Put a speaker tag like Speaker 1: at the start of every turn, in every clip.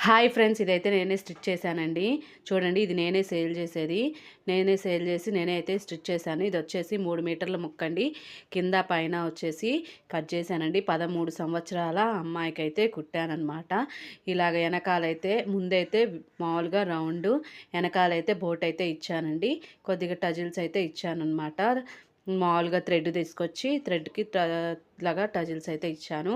Speaker 1: Hi friends, ఇదైతే నేనే stitch చేశానండి. చూడండి, ఇది నేనే సేల్ చేసేది. నేనే సేల్ చేసి నేనే అయితే స్టిచ్ చేశాను. ఇది వచ్చేసి 3 మీటర్ల ముక్కండి. కింద పైన వచ్చేసి కట్ చేశానండి. 13 సంవత్సరాల అమ్మాయికైతే కుట్టానమాట. ఇలాగ వెనకాలైతే ముందైతే మామూలుగా రౌండ్, వెనకాలైతే బోట్ అయితే ఇచ్చానండి. కొద్దిగా టజిల్స్ అయితే ఇచ్చానమాట. మామూలుగా థ్రెడ్ తీసుకొచ్చి థ్రెడ్కి లాగా టజిల్స్ అయితే ఇచ్చాను.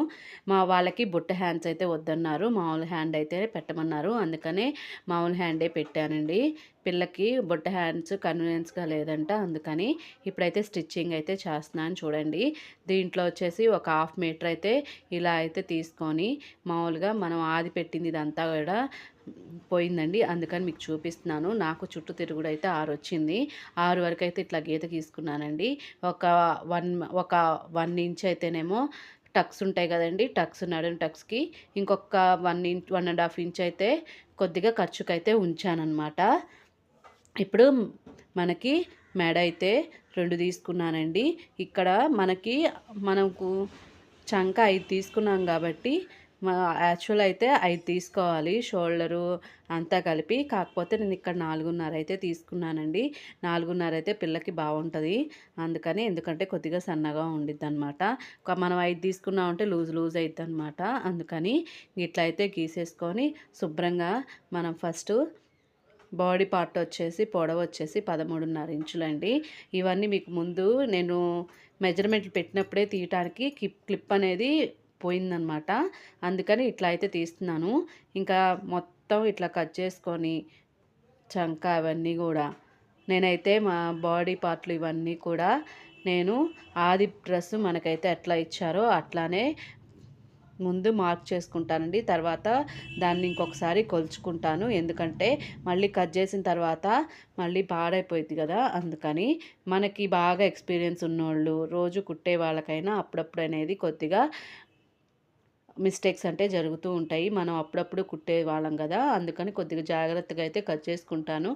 Speaker 1: మా వాళ్ళకి బుట్ట హ్యాండ్స్ అయితే వద్దన్నారు, మామూలు హ్యాండ్ అయితే పెట్టమన్నారు. అందుకనే మామూలు హ్యాండే పెట్టానండి. పిల్లకి బుట్ట హ్యాండ్స్ కన్వీనియన్స్గా లేదంట, అందుకని ఇప్పుడైతే స్టిచ్చింగ్ అయితే చేస్తున్నాను. చూడండి, దీంట్లో వచ్చేసి ఒక 1/2 మీటర్ అయితే ఇలా అయితే తీసుకొని మామూలుగా మనం ఆది పెట్టింది ఇదంతా కూడా పోయిందండి. అందుకని మీకు చూపిస్తున్నాను. నాకు చుట్టూ తిరుగుడు అయితే 6 వచ్చింది. 6 వరకు అయితే ఇట్లా గీత గీసుకున్నానండి. ఒక 1 ఇంచ్ అయితేనేమో టక్స్ ఉంటాయి కదండి, టక్స్ నడుం టక్స్కి ఇంకొక 1 ఇంచ్ 1.5 ఇంచ్ అయితే కొద్దిగా ఖర్చుకైతే ఉంచానన్నమాట. ఇప్పుడు మనకి మెడ అయితే 2 తీసుకున్నానండి. ఇక్కడ మనకు చంక 5 తీసుకున్నాం కాబట్టి యాక్చువల్ అయితే 5 తీసుకోవాలి, షోల్డరు అంతా కలిపి. కాకపోతే నేను ఇక్కడ 4.5 అయితే తీసుకున్నానండి. 4.5 అయితే పిల్లకి బాగుంటుంది అందుకని, ఎందుకంటే కొద్దిగా సన్నగా ఉండిద్ది అనమాట. మనం 5 తీసుకున్నామంటే లూజ్ అవుతుంది అనమాట. అందుకని ఇట్లా అయితే గీసేసుకొని శుభ్రంగా మనం ఫస్ట్ బాడీ పార్ట్ వచ్చేసి పొడవు వచ్చేసి 13.5 ఇంచులండి. ఇవన్నీ మీకు ముందు నేను మెజర్మెంట్లు పెట్టినప్పుడే తీయటానికి క్లిప్ అనేది పోయిందనమాట. అందుకని ఇట్లా అయితే తీస్తున్నాను. ఇంకా మొత్తం ఇట్లా కట్ చేసుకొని చంక అవన్నీ కూడా నేనైతే మా బాడీ పార్ట్లు ఇవన్నీ కూడా నేను ఆది డ్రెస్ మనకైతే ఎట్లా ఇచ్చారో అట్లానే ముందు మార్క్ చేసుకుంటానండి. తర్వాత దాన్ని ఇంకొకసారి కొలుచుకుంటాను, ఎందుకంటే మళ్ళీ కట్ చేసిన తర్వాత మళ్ళీ పాడైపోయింది కదా. అందుకని మనకి బాగా ఎక్స్పీరియన్స్ ఉన్నోళ్ళు, రోజు కుట్టే వాళ్ళకైనా అప్పుడప్పుడు అనేది కొద్దిగా మిస్టేక్స్ అంటే జరుగుతూ ఉంటాయి. మనం అప్పుడప్పుడు కుట్టే వాళ్ళం కదా, అందుకని కొద్దిగా జాగ్రత్తగా అయితే కట్ చేసుకుంటాను.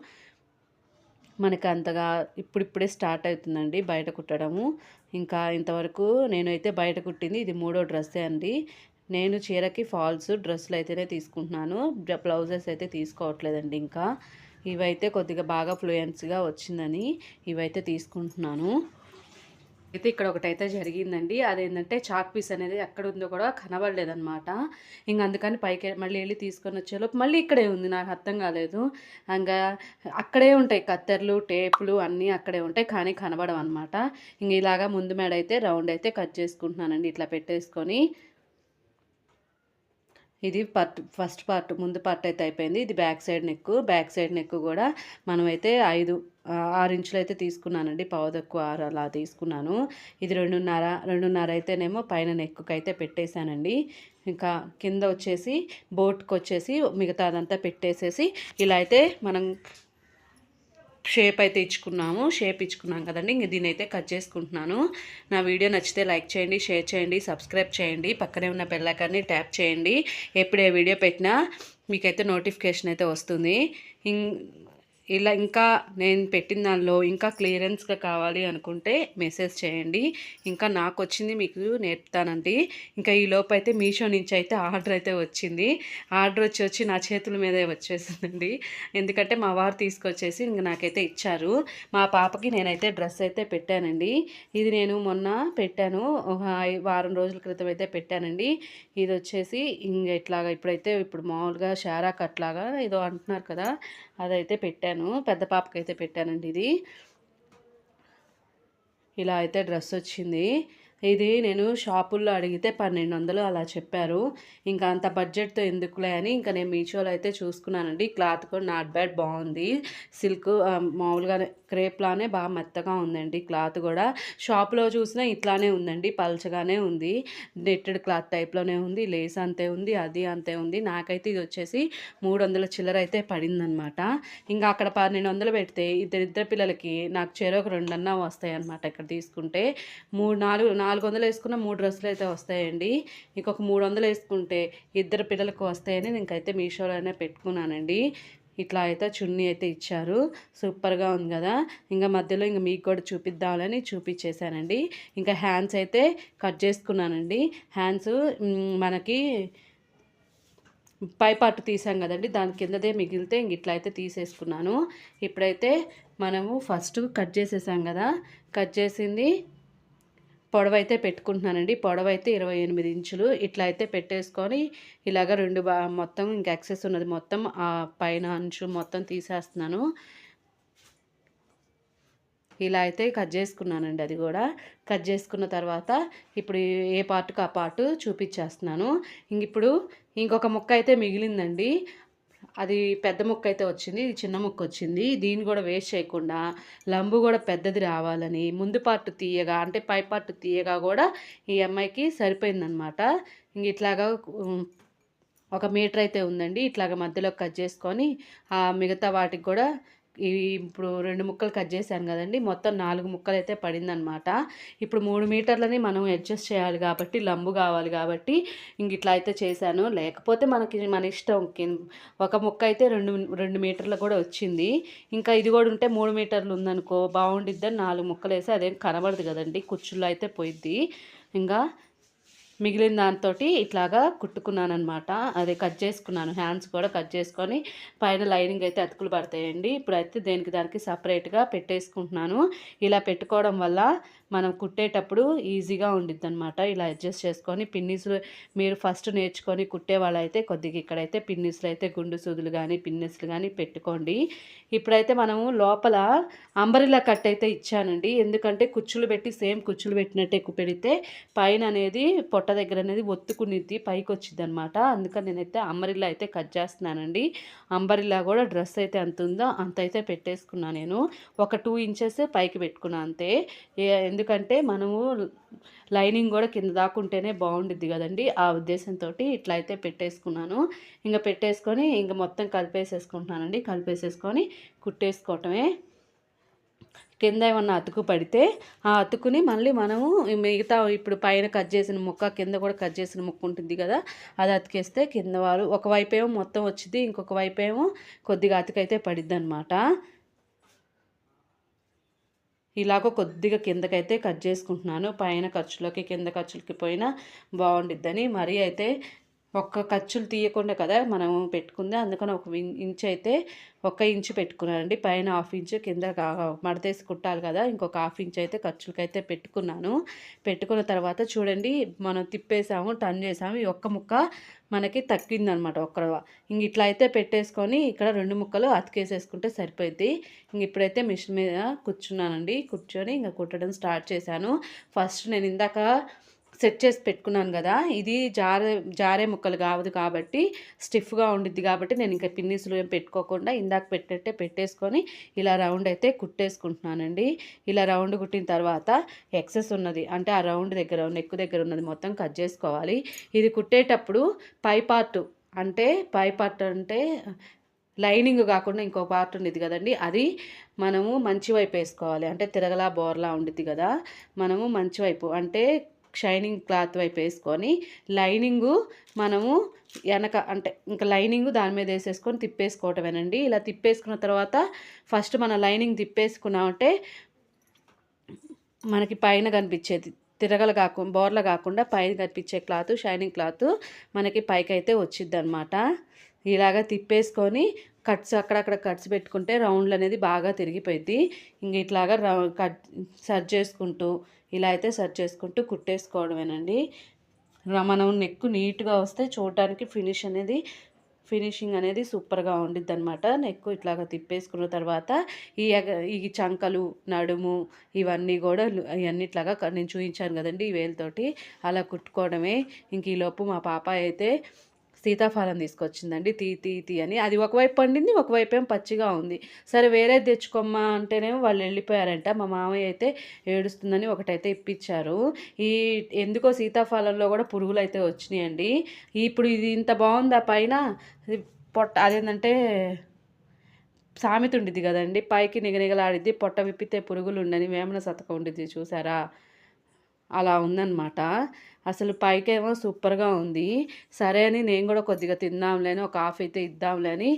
Speaker 1: మనకి అంతగా ఇప్పుడిప్పుడే స్టార్ట్ అవుతుందండి బయట కుట్టడము. ఇంకా ఇంతవరకు నేనైతే బయట కుట్టింది ఇది 3వ డ్రెస్సే అండి. నేను చీరకి ఫాల్స్ డ్రెస్సులు అయితేనే తీసుకుంటున్నాను, బ్లౌజెస్ అయితే తీసుకోవట్లేదండి. ఇంకా ఇవైతే కొద్దిగా బాగా ఫ్లూయెన్స్గా వచ్చిందని ఇవైతే తీసుకుంటున్నాను. అయితే ఇక్కడ ఒకటైతే జరిగిందండి. అదేంటంటే చాక్ పీస్ అనేది ఎక్కడ ఉందో కూడా కనబడలేదనమాట. ఇంక అందుకని పైకి మళ్ళీ వెళ్ళి తీసుకొని వచ్చేలోపు మళ్ళీ ఇక్కడే ఉంది. నాకు అర్థం కాలేదు. ఇంకా అక్కడే ఉంటాయి కత్తెరలు, టేపులు అన్నీ అక్కడే ఉంటాయి, కానీ కనబడవు అనమాట. ఇంక ఇలాగా ముందు మెడ అయితే రౌండ్ అయితే కట్ చేసుకుంటున్నానండి, ఇట్లా పెట్టేసుకొని. ఇది ఫస్ట్ పార్ట్ ముందు పార్ట్ అయితే అయిపోయింది. ఇది బ్యాక్ సైడ్ నెక్ కూడా మనమైతే 6 ఇంచులు అయితే తీసుకున్నానండి. పావుతక్కువ 6 అలా తీసుకున్నాను. ఇది 2.5 అయితేనేమో పైన నెక్కు అయితే పెట్టేశానండి. ఇంకా కింద వచ్చేసి బోట్కి వచ్చేసి మిగతాదంతా పెట్టేసేసి ఇలా అయితే మనం షేప్ ఇచ్చుకున్నాం కదండి. ఇంక దీని అయితే కట్ చేసుకుంటున్నాను. నా వీడియో నచ్చితే లైక్ చేయండి, షేర్ చేయండి, సబ్స్క్రైబ్ చేయండి, పక్కనే ఉన్న బెల్ ఐకాన్ని ట్యాప్ చేయండి. ఎప్పుడు ఏ వీడియో పెట్టినా మీకైతే నోటిఫికేషన్ అయితే వస్తుంది. ఇలా ఇంకా నేను పెట్టిన దానిలో ఇంకా క్లియరెన్స్గా కావాలి అనుకుంటే మెసేజ్ చేయండి. ఇంకా నాకు వచ్చింది మీకు నేర్పుతానండి. ఇంకా ఈ లోపు అయితే మీషో నుంచి అయితే ఆర్డర్ అయితే వచ్చింది. ఆర్డర్ వచ్చి నా చేతుల మీదే వచ్చేసిందండి. ఎందుకంటే మా వారు తీసుకొచ్చేసి ఇంక నాకైతే ఇచ్చారు. మా పాపకి నేనైతే డ్రెస్ అయితే పెట్టానండి. ఇది నేను మొన్న పెట్టాను, ఒక వారం రోజుల క్రితం అయితే పెట్టానండి. ఇది వచ్చేసి ఇంక ఇట్లాగా ఇప్పుడు మామూలుగా షారా కట్ లాగా ఏదో అంటున్నారు కదా, అదైతే పెట్టాను. పెద్ద పాపకైతే పెట్టానండి. ఇది ఇలా అయితే డ్రెస్ వచ్చింది. ఇది నేను షాపుల్లో అడిగితే 1200 అలా చెప్పారు. ఇంకా అంత బడ్జెట్తో ఎందుకులే అని ఇంకా నేను మీషోలో అయితే చూసుకున్నానండి. క్లాత్ కూడా నాట్ బ్యాడ్, బాగుంది. సిల్క్ మామూలుగానే క్రేప్లానే బాగా మెత్తగా ఉందండి. క్లాత్ కూడా షాప్లో చూసినా ఇట్లానే ఉందండి, పల్చగానే ఉంది. నెట్టెడ్ క్లాత్ టైప్లోనే ఉంది. లేస్ అంతే ఉంది, అది అంతే ఉంది. నాకైతే ఇది వచ్చేసి 300 చిల్లర అయితే పడిందనమాట. ఇంకా అక్కడ 1200 పెడితే ఇద్దరు పిల్లలకి నాకు చెరొక 2 అన్నా వస్తాయి అనమాట. ఇక్కడ తీసుకుంటే 400 వేసుకున్న 3 డ్రెస్సులు అయితే వస్తాయండి. ఇంకొక 300 వేసుకుంటే ఇద్దరు పిల్లలకు వస్తాయని నేనైతే మీషోలోనే పెట్టుకున్నానండి. ఇట్లా అయితే చున్నీ అయితే ఇచ్చారు, సూపర్గా ఉంది కదా. ఇంకా మధ్యలో ఇంకా మీకు కూడా చూపిద్దామని చూపించేశానండి. ఇంకా హ్యాండ్స్ అయితే కట్ చేసుకున్నానండి. హ్యాండ్స్ మనకి పై పార్ట్ తీసాం కదండి, దాని కిందదే మిగిలితే ఇంక ఇట్లా అయితే తీసేసుకున్నాను. ఇప్పుడైతే మనము ఫస్ట్ కట్ చేసేసాం కదా, కట్ చేసింది పొడవైతే పెట్టుకుంటున్నానండి. పొడవైతే 28 ఇంచులు ఇట్లా అయితే పెట్టేసుకొని ఇలాగ మొత్తం ఇంకా ఎక్సెస్ ఉన్నది మొత్తం ఆ పైన అంచు మొత్తం తీసేస్తున్నాను. ఇలా అయితే కట్ చేసుకున్నానండి. అది కూడా కట్ చేసుకున్న తర్వాత ఇప్పుడు ఏ పార్ట్కి ఆ పార్ట్ చూపించేస్తున్నాను. ఇప్పుడు ఇంకొక ముక్క అయితే మిగిలిందండి. అది పెద్ద ముక్క అయితే వచ్చింది, ఇది చిన్న ముక్క వచ్చింది. దీన్ని కూడా వేస్ట్ చేయకుండా లంబు కూడా పెద్దది రావాలని ముందు పార్ట్ తీయగా అంటే పై పార్ట్ తీయగా కూడా ఈ అమ్మాయికి సరిపోయిందనమాట. ఇట్లాగా ఒక మీటర్ అయితే ఉందండి. ఇట్లాగ మధ్యలో కట్ చేసుకొని ఆ మిగతా వాటికి కూడా ఇప్పుడు 2 ముక్కలు కట్ చేశాను కదండి, మొత్తం 4 ముక్కలు అయితే పడిందనమాట. ఇప్పుడు 3 మీటర్లని మనం అడ్జస్ట్ చేయాలి కాబట్టి లంబు కావాలి కాబట్టి ఇట్లా అయితే చేశాను. లేకపోతే మన ఇష్టం. ఒక ముక్క అయితే 2 మీటర్లు కూడా వచ్చింది. ఇంకా ఇది కూడా ఉంటే 3 మీటర్లు ఉందనుకో బాగుండిద్దని 4 ముక్కలు వేసి అదేం కనబడదు కదండి, కుచ్చుల్లో అయితే పోయిద్ది. ఇంకా మిగిలిన దాంతో ఇట్లాగా కుట్టుకున్నానమాట. అదే కట్ చేసుకున్నాను. హ్యాండ్స్ కూడా కట్ చేసుకొని పైన లైనింగ్ అయితే అతుకులు పడతాయండి. ఇప్పుడైతే దేనికి దానికి సపరేట్గా పెట్టేసుకుంటున్నాను. ఇలా పెట్టుకోవడం వల్ల మనం కుట్టేటప్పుడు ఈజీగా ఉండిద్ది అనమాట. ఇలా అడ్జస్ట్ చేసుకొని పిన్నిస్లు మీరు ఫస్ట్ నేర్చుకొని కుట్టే వాళ్ళైతే కొద్దిగా ఇక్కడైతే పిన్నిస్లు అయితే గుండు సూదులు కానీ పిన్నిస్లు కానీ పెట్టుకోండి. ఇప్పుడైతే మనము లోపల అంబరిలా కట్ అయితే ఇచ్చానండి. ఎందుకంటే కుచ్చులు పెట్టి సేమ్ కుచ్చులు పెట్టినట్టే పెడితే పైన అనేది పొట్ట దగ్గర అనేది ఒత్తుకునిద్ది, పైకి వచ్చింది అనమాట. అందుకని నేనైతే అంబరిలా అయితే కట్ చేస్తున్నానండి. అంబరిలా కూడా డ్రెస్ అయితే ఎంత ఉందో అంత అయితే పెట్టేసుకున్నాను నేను. ఒక 2 ఇంచెస్ పైకి పెట్టుకున్నాను అంతే. ఎందుకంటే మనము లైనింగ్ కూడా కింద దాకుంటేనే బాగుండిద్ది కదండి, ఆ ఉద్దేశంతో ఇట్లా అయితే పెట్టేసుకున్నాను. ఇంకా పెట్టేసుకొని ఇంకా మొత్తం కలిపేసేసుకుంటున్నానండి. కలిపేసేసుకొని కుట్టేసుకోవటమే. కింద ఏమన్నా అతుకు పడితే ఆ అతుకుని మళ్ళీ మనము మిగతా ఇప్పుడు పైన కట్ చేసిన ముక్క కింద కూడా కట్ చేసిన ముక్క ఉంటుంది కదా, అది అతికేస్తే కింద వాళ్ళు ఒకవైపు ఏమో మొత్తం వచ్చింది, ఇంకొక వైపు ఏమో కొద్దిగా అతుకైతే పడిద్ది అనమాట. ఇలాగో కొద్దిగా కిందకైతే కట్ చేసుకుంటున్నాను. పైన ఖర్చులకి కింద ఖర్చులకి పోయినా బాగుండిద్దని. మరీ అయితే ఒక్క ఖర్చులు తీయకుండా కదా మనం పెట్టుకుంది, అందుకని 1 ఇంచ్ అయితే 1 ఇంచు పెట్టుకున్నానండి. పైన 1/2 ఇంచు కింద మడతేసి కుట్టాలి కదా, ఇంకొక 1/2 ఇంచ్ అయితే ఖర్చులకైతే పెట్టుకున్నాను. పెట్టుకున్న తర్వాత చూడండి మనం తిప్పేసాము, టర్న్ చేసాము, ఈ ఒక్క ముక్క మనకి తగ్గిందనమాట ఇట్లా అయితే పెట్టేసుకొని ఇక్కడ 2 ముక్కలు అతికేసేసుకుంటే సరిపోద్ది. ఇప్పుడైతే మిషన్ మీద కూర్చున్నానండి. కూర్చొని ఇంకా కుట్టడం స్టార్ట్ చేశాను. ఫస్ట్ నేను ఇందాక సెట్ చేసి పెట్టుకున్నాను కదా, ఇది జారే ముక్కలు కావదు కాబట్టి స్టిఫ్గా ఉండిద్ది కాబట్టి నేను ఇంకా పిన్నిసులు ఏం పెట్టుకోకుండా ఇందాక పెట్టినట్టే పెట్టేసుకొని ఇలా రౌండ్ అయితే కుట్టేసుకుంటున్నానండి. ఇలా రౌండ్ కుట్టిన తర్వాత ఎక్సెస్ ఉన్నది అంటే ఆ రౌండ్ దగ్గర నెక్ దగ్గర ఉన్నది మొత్తం కట్ చేసుకోవాలి. ఇది కుట్టేటప్పుడు పై పార్ట్ అంటే లైనింగ్ కాకుండా ఇంకో పార్ట్ ఉండేది కదండి, అది మనము మంచి వైపు వేసుకోవాలి. అంటే తిరగలా బోర్లా ఉండిద్ది కదా, మనము మంచి వైపు అంటే షైనింగ్ క్లాత్ వైపు వేసుకొని లైనింగు మనము వెనక అంటే ఇంకా లైనింగ్ దాని మీద వేసేసుకొని తిప్పేసుకోవటమేనండి. ఇలా తిప్పేసుకున్న తర్వాత ఫస్ట్ మన లైనింగ్ తిప్పేసుకున్నామంటే మనకి పైన కనిపించేది బోర్ల కాకుండా పైన కనిపించే క్లాత్ షైనింగ్ క్లాత్ మనకి పైకి అయితే వచ్చిద్ది అనమాట. ఇలాగ తిప్పేసుకొని అక్కడక్కడ కట్స్ పెట్టుకుంటే రౌండ్లు అనేది బాగా తిరిగిపోయింది. ఇట్లాగా సర్చ్ చేసుకుంటూ ఇలా అయితే సర్చ్ చేసుకుంటూ కుట్టేసుకోవడమేనండి. మనం నెక్ నీట్గా వస్తే చూడటానికి ఫినిషింగ్ అనేది సూపర్గా ఉండిద్ది అనమాట. నెక్ ఇట్లాగా తిప్పేసుకున్న తర్వాత ఈ చంకలు నడుము ఇవన్నీ కూడా ఇవన్నిట్లాగా నేను చూపించాను కదండి ఈ వేలుతోటి అలా కుట్టుకోవడమే. ఈలోపు మా పాప అయితే సీతాఫలం తీసుకొచ్చిందండి. తీ అని. అది ఒకవైపు పండింది, ఒకవైపు ఏమో పచ్చిగా ఉంది. సరే వేరేది తెచ్చుకోమ్మా అంటేనేమో వాళ్ళు వెళ్ళిపోయారంట. మా మామయ్య అయితే ఏడుస్తుందని ఒకటైతే ఇప్పించారు. ఎందుకో సీతాఫలంలో కూడా పురుగులు అయితే వచ్చినాయండి. ఇప్పుడు ఇది ఇంత బాగుందా పైన అదేంటంటే సామెత ఉండిద్ది కదండి, పైకి నిగనిగలాడిద్ది పొట్ట విప్పితే పురుగులు ఉండని వేమన శతకం ఉండిద్ది చూసారా, అలా ఉందన్నమాట. అసలు పైకేమో సూపర్గా ఉంది. సరే అని నేను కూడా కొద్దిగా తిందాంలే అని ఒక హాఫ్ అయితే ఇద్దాంలే అని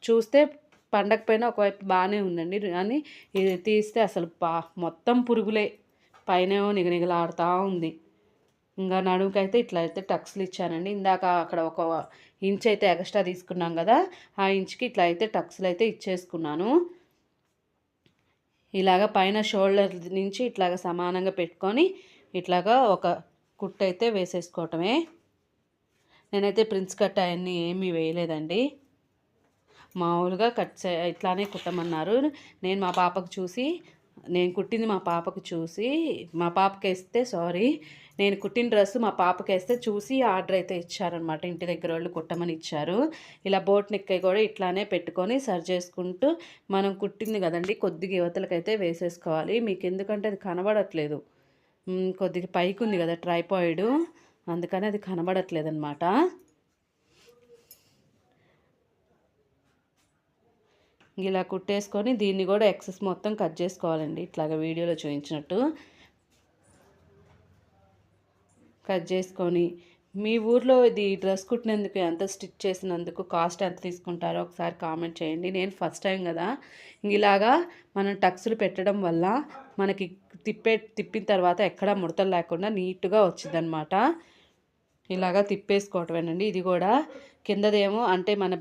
Speaker 1: చూస్తే పండగ పైన ఒకవైపు బాగానే ఉందండి. కానీ ఇది తీస్తే అసలు మొత్తం పురుగులే, పైనేమో నిగనిగలాడుతూ ఉంది. ఇంకా నడుముకైతే ఇట్లా అయితే టక్స్లు ఇచ్చానండి. ఇందాక అక్కడ ఒక ఇంచ్ అయితే ఎక్స్ట్రా తీసుకున్నాం కదా, ఆ ఇంచుకి ఇట్లా అయితే టక్స్లు అయితే ఇచ్చేసుకున్నాను. ఇలాగ పైన షోల్డర్ నుంచి ఇట్లాగ సమానంగా పెట్టుకొని ఇట్లాగా ఒక కుట్టు అయితే వేసేసుకోవటమే. నేనైతే ప్రిన్స్ కట్ అవన్నీ ఏమీ వేయలేదండి, మామూలుగా ఇట్లానే కుట్టమన్నారు. నేను మా పాపకు చూసి, నేను కుట్టింది మా పాపకు చూసి, మా పాపకి వేస్తే నేను కుట్టిన డ్రెస్ మా పాపకి వేస్తే చూసి ఆర్డర్ అయితే ఇచ్చారనమాట. ఇంటి దగ్గర వాళ్ళు కుట్టమని ఇచ్చారు. ఇలా బోట్ నెక్ కూడా ఇట్లానే పెట్టుకొని సరి చేసుకుంటూ మనం కుట్టింది కదండి కొద్దిగా యువతలకైతే వేసేసుకోవాలి. మీకు ఎందుకంటే అది కనబడట్లేదు, కొద్దిగా పైకి ఉంది కదా ట్రైపాయిడ్, అందుకని అది కనబడట్లేదు అనమాట. ఇలా కుట్టేసుకొని దీన్ని కూడా ఎక్సెస్ మొత్తం కట్ చేసుకోవాలండి, ఇట్లాగ వీడియోలో చూపించినట్టు కట్ చేసుకొని. మీ ఊర్లో ఇది డ్రెస్ కుట్టినందుకు ఎంత స్టిచ్ చేసినందుకు కాస్ట్ ఎంత తీసుకుంటారో ఒకసారి కామెంట్ చేయండి. నేను ఫస్ట్ టైం కదా, ఇలాగా మనం టక్స్లు పెట్టడం వల్ల మనకి తిప్పిన తర్వాత ఎక్కడ ముడతలు లేకుండా నీట్గా వచ్చిందనమాట. ఇలాగా తిప్పేసుకోవటమేనండి. ఇది కూడా కిందదేమో అంటే మన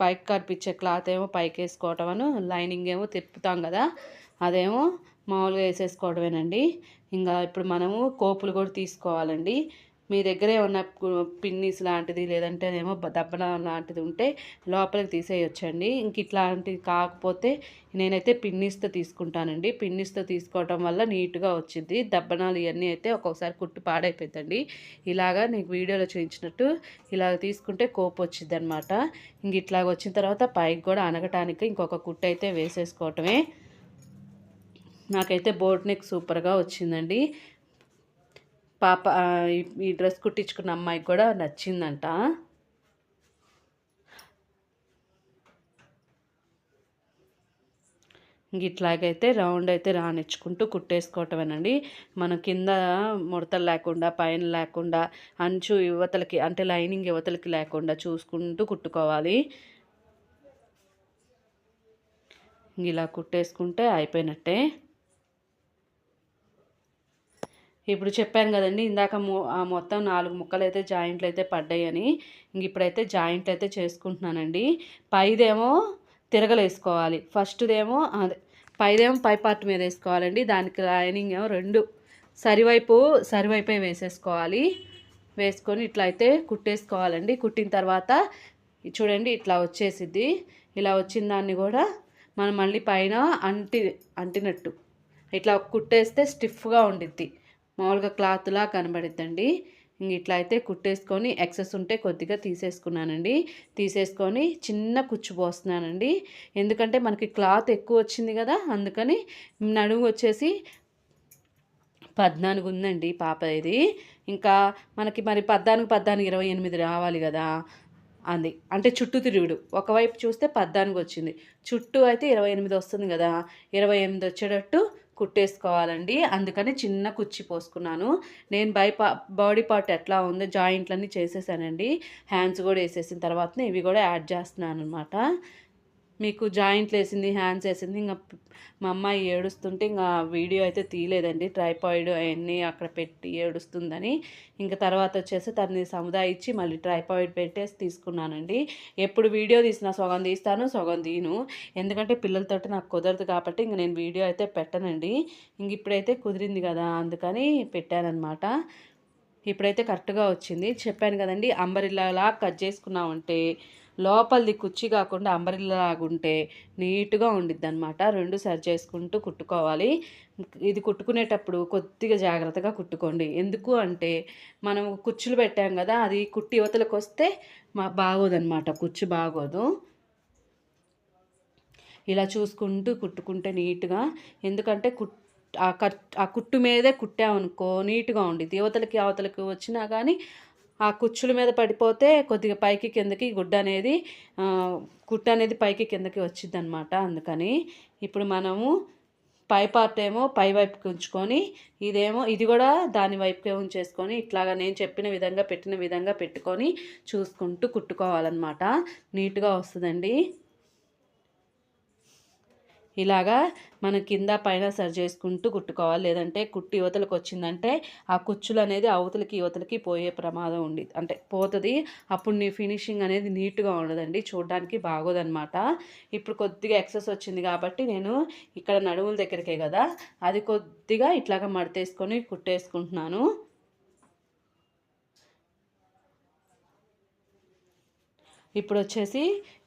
Speaker 1: పైకి కనిపించే క్లాత్ ఏమో పైకి వేసుకోవటం, లైనింగ్ ఏమో తిప్పుతాం కదా, అదేమో మామూలుగా వేసేసుకోవడమేనండి. ఇంకా ఇప్పుడు మనము కోపులు కూడా తీసుకోవాలండి. మీ దగ్గర ఏమన్నా పిన్నీస్ లాంటిది లేదంటే ఏమో దబ్బన లాంటిది ఉంటే లోపలికి తీసేయొచ్చండి. ఇంక ఇట్లాంటిది కాకపోతే నేనైతే పిన్నీస్తో తీసుకుంటానండి. పిన్నీస్తో తీసుకోవటం వల్ల నీట్గా వచ్చింది. దబ్బనాలు ఇవన్నీ అయితే ఒక్కొక్కసారి కుట్టు పాడైపోతుందండి. ఇలాగా నీకు వీడియోలో చూపించినట్టు ఇలాగ తీసుకుంటే కోపు వచ్చింది అనమాట. ఇంక ఇట్లాగ వచ్చిన తర్వాత పైకి కూడా అనగటానికి ఇంకొక కుట్టు అయితే వేసేసుకోవటమే. నాకైతే బోట్ నెక్ సూపర్గా వచ్చిందండి. పాప ఈ డ్రెస్ కుట్టించుకున్న అమ్మాయికి కూడా నచ్చిందంట. ఇంక ఇట్లాగైతే రౌండ్ అయితే రానిచ్చుకుంటూ కుట్టేసుకోవటమేనండి. మనం కింద ముడతలు లేకుండా, పైన లేకుండా, అంచు యువతలకి అంటే లైనింగ్ యువతలకి లేకుండా చూసుకుంటూ కుట్టుకోవాలి. ఇలా కుట్టేసుకుంటే అయిపోయినట్టే. ఇప్పుడు చెప్పాను కదండి ఇందాక మొత్తం 4 ముక్కలు అయితే జాయింట్లు అయితే పడ్డాయని. ఇంక ఇప్పుడైతే జాయింట్లు అయితే చేసుకుంటున్నానండి. పైదేమో తిరగలేసుకోవాలి. ఫస్ట్దేమో అదే పైదేమో పై పార్ట్ మీద వేసుకోవాలండి. దానికి లైనింగ్ ఏమో 2 సరివైపే వేసేసుకోవాలి. వేసుకొని ఇట్లా అయితే కుట్టేసుకోవాలండి. కుట్టిన తర్వాత చూడండి ఇట్లా వచ్చేసిద్ది. ఇలా వచ్చిన దాన్ని కూడా మనం మళ్ళీ పైన అంటినట్టు ఇట్లా కుట్టేస్తే స్టిఫ్గా ఉండిద్ది, మామూలుగా క్లాత్లా కనబడిద్దండి. ఇంక ఇట్లా అయితే కుట్టేసుకొని ఎక్సెస్ ఉంటే కొద్దిగా తీసేసుకున్నానండి. తీసేసుకొని చిన్న కుచ్చు పోస్తున్నానండి. ఎందుకంటే మనకి క్లాత్ ఎక్కువ వచ్చింది కదా, అందుకని నడుము వచ్చేసి 14 ఉందండి పాప ఇది. ఇంకా మనకి మరి 14 28 రావాలి కదా, అది అంటే చుట్టూ తిరుగుడు ఒకవైపు చూస్తే 14 వచ్చింది, చుట్టూ అయితే 28 వస్తుంది కదా, 28 వచ్చేటట్టు కుట్టేసుకోవాలండి. అందుకని చిన్న కుర్చీ పోసుకున్నాను. నేను బాడీ పార్ట్ ఎట్లా ఉందో జాయింట్లన్నీ చేసేసానండి. హ్యాండ్స్ కూడా వేసేసిన తర్వాత ఇవి కూడా యాడ్ చేస్తున్నాను అనమాట. మీకు జాయింట్లు వేసింది, హ్యాండ్స్ వేసింది, ఇంకా మా అమ్మాయి ఏడుస్తుంటే ఇంకా వీడియో అయితే తీయలేదండి, ట్రైపాయిడ్ అవన్నీ అక్కడ పెట్టి ఏడుస్తుందని. ఇంకా తర్వాత వచ్చేసి తనని సముదాయించి మళ్ళీ ట్రైపాయిడ్ పెట్టేసి తీసుకున్నానండి. ఎప్పుడు వీడియో తీసినా సగం తీస్తాను, సగం తీను, ఎందుకంటే పిల్లలతోటి నాకు కుదరదు కాబట్టి ఇంక నేను వీడియో అయితే పెట్టనండి. ఇంక ఇప్పుడైతే కుదిరింది కదా అందుకని పెట్టానన్నమాట. ఇప్పుడైతే కరెక్ట్గా వచ్చింది. చెప్పాను కదండి అంబరిల్లాలా కట్ చేసుకున్నామంటే లోపలిది కుర్చీ కాకుండా అంబరిల్లాగా ఉంటే నీట్గా ఉండిద్ది అనమాట. 2 సరి చేసుకుంటూ కుట్టుకోవాలి. ఇది కుట్టుకునేటప్పుడు కొద్దిగా జాగ్రత్తగా కుట్టుకోండి. ఎందుకు అంటే మనం కుచ్చులు పెట్టాం కదా, అది కుట్టి యువతలకు వస్తే బాగోదన్నమాట, కుచ్చు బాగోదు. ఇలా చూసుకుంటూ కుట్టుకుంటే నీట్గా, ఎందుకంటే ఆ కుట్టు మీదే కుట్టామనుకో నీట్గా ఉండిద్ది. యువతలకి అవతలకి వచ్చినా కానీ ఆ కుచ్చుల మీద పడిపోతే కొద్దిగా పైకి కిందకి కుట్టు అనేది పైకి కిందకి వచ్చింది అనమాట. అందుకని ఇప్పుడు మనము పై పార్ట్ ఏమో పై వైపుకి ఉంచుకొని ఇది కూడా దాని వైపుకే ఉంచేసుకొని ఇట్లాగా నేను చెప్పిన విధంగా పెట్టిన విధంగా పెట్టుకొని చూసుకుంటూ కుట్టుకోవాలన్నమాట. నీట్గా వస్తుందండి. ఇలాగా మనం కింద పైన సరి చేసుకుంటూ కుట్టుకోవాలి. లేదంటే కుట్టి యువతలకు వచ్చిందంటే ఆ కుచ్చులు అనేది అవతలకి యువతలకి పోయే ప్రమాదం ఉంది, అంటే పోతుంది. అప్పుడు నీ ఫినిషింగ్ అనేది నీట్గా ఉండదండి, చూడడానికి బాగోదన్నమాట. ఇప్పుడు కొద్దిగా ఎక్సెస్ వచ్చింది కాబట్టి నేను ఇక్కడ నడుముల దగ్గరికే కదా, అది కొద్దిగా ఇట్లాగా మడతేసుకొని కుట్టేసుకుంటున్నాను.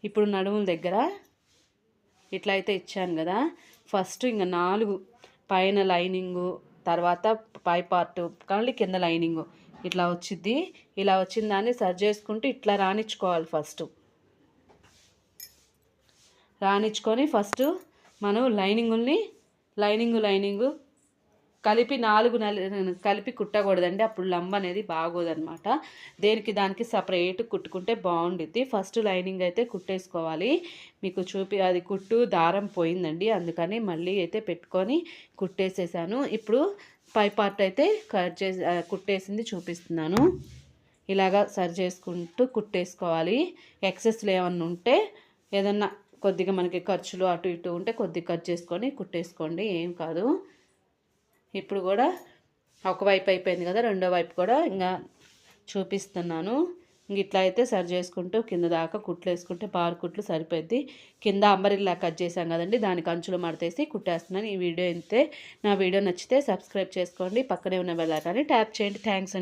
Speaker 1: ఇప్పుడు నడుముల దగ్గర ఇట్లా అయితే ఇచ్చాను కదా, ఫస్ట్ ఇంకా 4 పైన లైనింగు, తర్వాత పై పార్ట్ కానీ కింద లైనింగు ఇట్లా వచ్చింది. ఇలా వచ్చిన దాన్ని సరి చేసుకుంటూ ఇట్లా రానిచ్చుకోవాలి. రానిచ్చుకొని ఫస్ట్ మనం లైనింగు కలిపి 4 కలిపి కుట్టకూడదండి, అప్పుడు లంబ అనేది బాగోదన్నమాట. దేనికి దానికి సపరేట్ కుట్టుకుంటే బాగుండిద్ది. ఫస్ట్ లైనింగ్ అయితే కుట్టేసుకోవాలి. మీకు అది కుట్టు దారం పోయిందండి, అందుకని మళ్ళీ అయితే పెట్టుకొని కుట్టేసేసాను. ఇప్పుడు పై పార్ట్ అయితే కుట్టేసింది చూపిస్తున్నాను. ఇలాగా సరి చేసుకుంటూ కుట్టేసుకోవాలి. ఎక్సెస్లు ఏమన్నా ఉంటే ఏదన్నా కొద్దిగా మనకి ఖర్చులు అటు ఇటు ఉంటే కొద్దిగా కట్ చేసుకొని కుట్టేసుకోండి, ఏం కాదు. ఇప్పుడు కూడా ఒకవైపు అయిపోయింది కదా, రెండో వైపు కూడా ఇంకా చూపిస్తున్నాను. ఇట్లా అయితే సరి చేసుకుంటూ కింద దాకా కుట్లు వేసుకుంటే బార్ కుట్లు సరిపోద్ది. కింద అంబరిల్లా కట్ చేసాం కదండి, దానికి అంచులు మడతేసి కుట్టేస్తున్నాను. ఈ వీడియో ఇంతే. నా వీడియో నచ్చితే సబ్స్క్రైబ్ చేసుకోండి, పక్కనే ఉన్న బెల్ ఐకాన్ని ట్యాప్ చేయండి. థ్యాంక్స్ అండి.